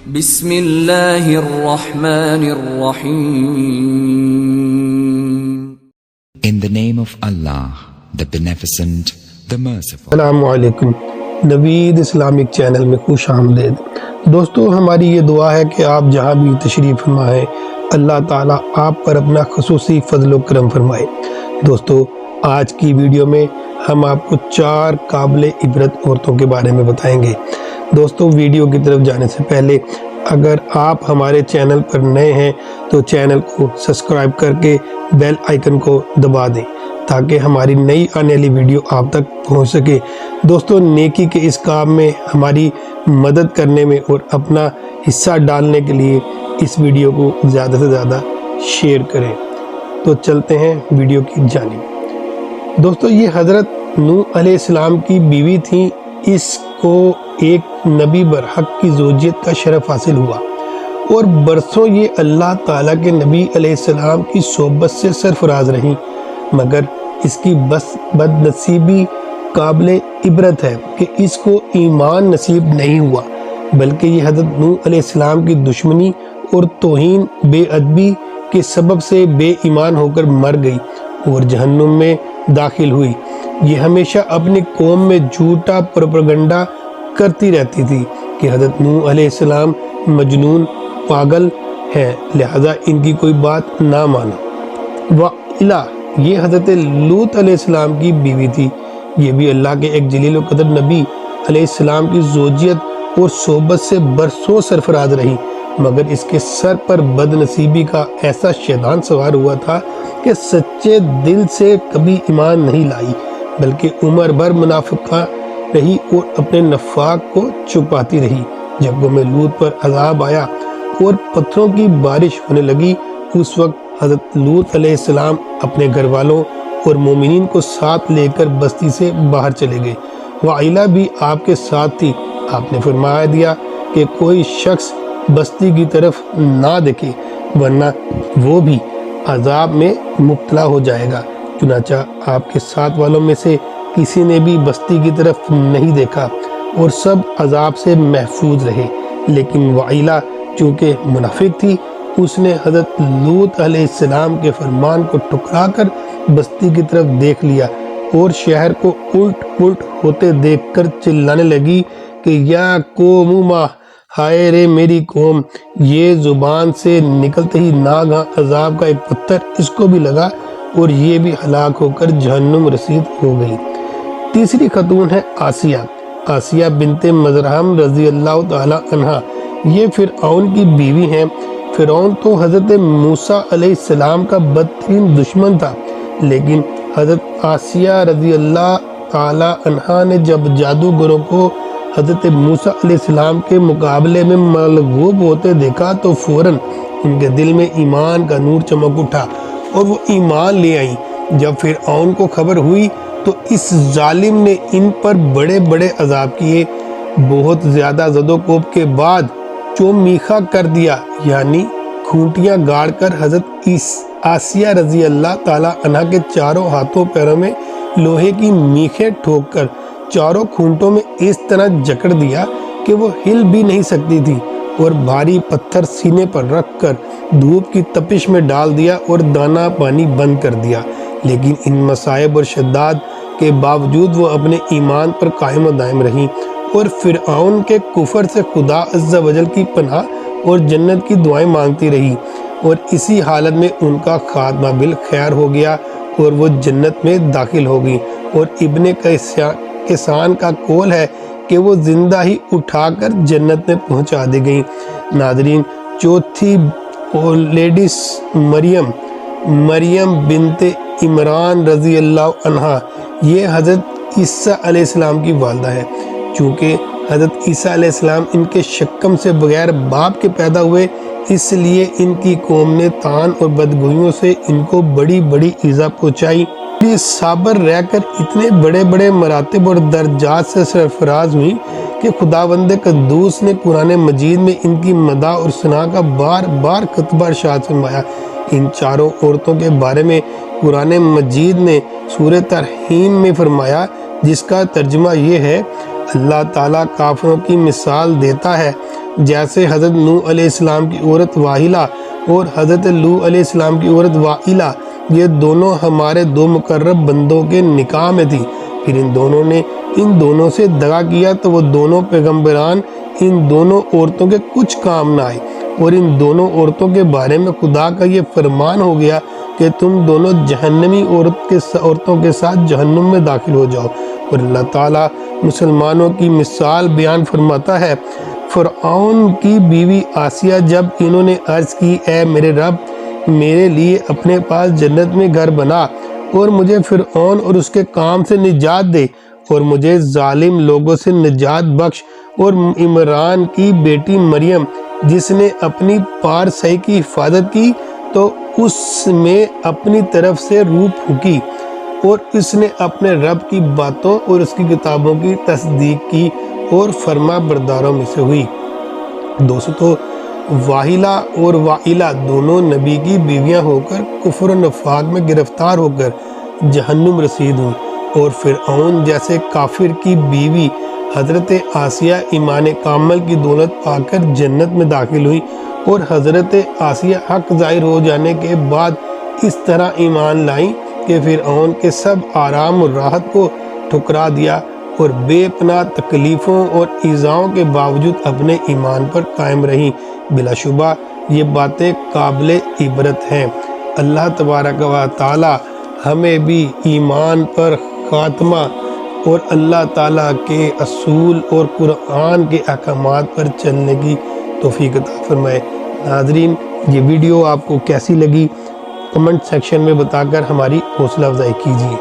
بسم اللہ الرحمن الرحیم. In the name of Allah, the Beneficent, the Merciful. السلام علیکم. نوید اسلامک چینل میں خوش آمدید. دوستو، ہماری یہ دعا ہے کہ آپ جہاں بھی تشریف فرما ہے، اللہ تعالیٰ آپ پر اپنا خصوصی فضل و کرم فرمائے. دوستو، آج کی ویڈیو میں ہم آپ کو 4 قابل عبرت عورتوں کے بارے میں بتائیں گے. دوستو، ویڈیو کی طرف جانے سے پہلے اگر آپ ہمارے چینل پر نئے ہیں تو چینل کو سبسکرائب کر کے بیل آئیکن کو دبا دیں تاکہ ہماری نئی آنے والی ویڈیو آپ تک پہنچ سکے. دوستو، نیکی کے اس کام میں ہماری مدد کرنے میں اور اپنا حصہ ڈالنے کے لیے اس ویڈیو کو زیادہ سے زیادہ شیئر کریں. تو چلتے ہیں ویڈیو کی جانب. دوستو، یہ حضرت نوح علیہ السلام کی بیوی تھیں. اس کو ایک نبی برحق کی زوجیت کا شرف حاصل ہوا اور برسوں یہ اللہ تعالیٰ کے نبی علیہ السلام کی صحبت سے سرفراز رہیں، مگر اس کی بد نصیبی قابل عبرت ہے کہ اس کو ایمان نصیب نہیں ہوا، بلکہ یہ حضرت نوح علیہ السلام کی دشمنی اور توہین بے ادبی کے سبب سے بے ایمان ہو کر مر گئی اور جہنم میں داخل ہوئی. یہ ہمیشہ اپنی قوم میں جھوٹا پروپیگنڈا کرتی رہتی تھی کہ حضرت نوح علیہ السلام مجنون پاگل ہیں، لہذا ان کی کوئی بات نہ مانو. وَإِلَا، یہ حضرت لوط علیہ السلام کی بیوی تھی. یہ بھی اللہ کے ایک جلیل و قدر نبی علیہ السلام کی زوجیت اور صحبت سے برسوں سرفراز رہی، مگر اس کے سر پر بد نصیبی کا ایسا شیطان سوار ہوا تھا کہ سچے دل سے کبھی ایمان نہیں لائی، بلکہ عمر بھر منافقہ رہی اور اپنے نفاق کو چھپاتی رہی. جب قوم لوط پر عذاب آیا اور پتھروں کی بارش ہونے لگی، اس وقت حضرت لوط علیہ السلام اپنے گھر والوں اور مومنین کو ساتھ لے کر بستی سے باہر چلے گئے. وائلہ بھی آپ کے ساتھ تھی. آپ نے فرمایا دیا کہ کوئی شخص بستی کی طرف نہ دیکھے ورنہ وہ بھی عذاب میں مبتلا ہو جائے گا. چنانچہ آپ کے ساتھ والوں میں سے کسی نے بھی بستی کی طرف نہیں دیکھا اور سب عذاب سے محفوظ رہے. لیکن وائلہ چونکہ منافق تھی، اس نے حضرت لوط علیہ السلام کے فرمان کو ٹکرا کر بستی کی طرف دیکھ لیا اور شہر کو الٹ پلٹ ہوتے دیکھ کر چلانے لگی کہ یا قوم ما، ہائے رے میری قوم. یہ زبان سے نکلتے ہی ناگہاں عذاب کا ایک پتھر اس کو بھی لگا اور یہ بھی ہلاک ہو کر جہنم رسید ہو گئی. تیسری خاتون ہے آسیہ بنت مزرحم رضی اللہ تعالی عنہ. یہ فرعون کی بیوی ہیں. فرعون تو حضرت موسیٰ علیہ السلام کا بدترین دشمن تھا، لیکن حضرت آسیہ رضی اللہ تعالی عنہ نے جب جادوگروں کو حضرت موسیٰ علیہ السلام کے مقابلے میں مغلوب ہوتے دیکھا تو فوراً ان کے دل میں ایمان کا نور چمک اٹھا اور وہ ایمان لے آئیں. جب فرعون کو خبر ہوئی تو اس ظالم نے ان پر بڑے بڑے عذاب کیے. بہت زیادہ زد و کوب کے بعد چومیخا کر دیا، یعنی کھونٹیاں گاڑ کر حضرت آسیہ رضی اللہ تعالی عنہ کے چاروں ہاتھوں پیروں میں لوہے کی میخیں ٹھوک کر چاروں کھونٹوں میں اس طرح جکڑ دیا کہ وہ ہل بھی نہیں سکتی تھی، اور بھاری پتھر سینے پر رکھ کر دھوپ کی تپش میں ڈال دیا اور دانا پانی بند کر دیا. لیکن ان مصائب اور شداد کے باوجود وہ اپنے ایمان پر قائم و دائم رہیں اور فرعون کے کفر سے خدا عز و جل کی پناہ اور جنت کی دعائیں مانگتی رہی، اور اسی حالت میں ان کا خاتمہ بالخیر ہو گیا اور وہ جنت میں داخل ہو گئی. اور ابن کسان کا قول ہے کہ وہ زندہ ہی اٹھا کر جنت میں پہنچا دی گئیں. ناظرین، چوتھی لیڈیز مریم بنت عمران رضی اللہ عنہ. یہ حضرت عیسیٰ علیہ السلام کی والدہ ہے. چونکہ حضرت عیسیٰ علیہ السلام ان کے شکم سے بغیر باپ کے پیدا ہوئے، اس لیے ان کی قوم نے تان اور بدگوئیوں سے ان کو بڑی بڑی ایذا پہنچائی. صابر رہ کر اتنے بڑے بڑے مراتب اور درجات سے سرفراز ہوئی کہ خداوند قدوس نے قرآن مجید میں ان کی مدح اور ثنا کا بار بار خطبہ ارشاد فرمایا. ان چاروں عورتوں کے بارے میں قرآن مجید نے سورہ ترحیم میں فرمایا، جس کا ترجمہ یہ ہے: اللہ تعالیٰ کافروں کی مثال دیتا ہے، جیسے حضرت نوح علیہ السلام کی عورت واحلہ اور حضرت لوط علیہ السلام کی عورت وائلہ، یہ دونوں ہمارے دو مقرب بندوں کے نکاح میں تھی، پھر ان دونوں سے دغا کیا تو وہ دونوں پیغمبران ان دونوں عورتوں کے کچھ کام نہ آئے، اور ان دونوں عورتوں کے بارے میں خدا کا یہ فرمان ہو گیا کہ تم دونوں جہنمی عورتوں کے ساتھ جہنم میں داخل ہو جاؤ۔ اور اللہ تعالیٰ مسلمانوں کی مثال بیان فرماتا ہے، فرعون کی بیوی آسیہ جب انہوں نے عرض کی اے میرے رب میرے لیے اپنے پاس جنت میں گھر بنا اور مجھے فرعون اور اس کے کام سے نجات دے اور مجھے ظالم لوگوں سے نجات بخش، اور عمران کی بیٹی مریم جس نے اپنی پارسائی کی حفاظت کی تو اس میں اپنی طرف سے روح پھونکی اور اس نے اپنے رب کی باتوں اور اس کی کتابوں کی تصدیق کی اور فرما برداروں میں سے ہوئی۔ دوستو، واحلہ اور وائلہ دونوں نبی کی بیویاں ہو کر کفر و نفاق میں گرفتار ہو کر جہنم رسید ہوئی، اور فرعون جیسے کافر کی بیوی حضرت آسیہ ایمان کامل کی دولت پا کر جنت میں داخل ہوئی، اور حضرت آسیہ حق ظاہر ہو جانے کے بعد اس طرح ایمان لائیں کہ فرعون کے سب آرام اور راحت کو ٹھکرا دیا اور بے پناہ تکلیفوں اور ایذاؤں کے باوجود اپنے ایمان پر قائم رہیں۔ بلا شبہ یہ باتیں قابل عبرت ہیں۔ اللہ تبارک و تعالی ہمیں بھی ایمان پر خاتمہ اور اللہ تعالیٰ کے اصول اور قرآن کے احکامات پر چلنے کی توفیق عطا فرمائے۔ ناظرین، یہ ویڈیو آپ کو کیسی لگی کمنٹ سیکشن میں بتا کر ہماری حوصلہ افزائی کیجیے۔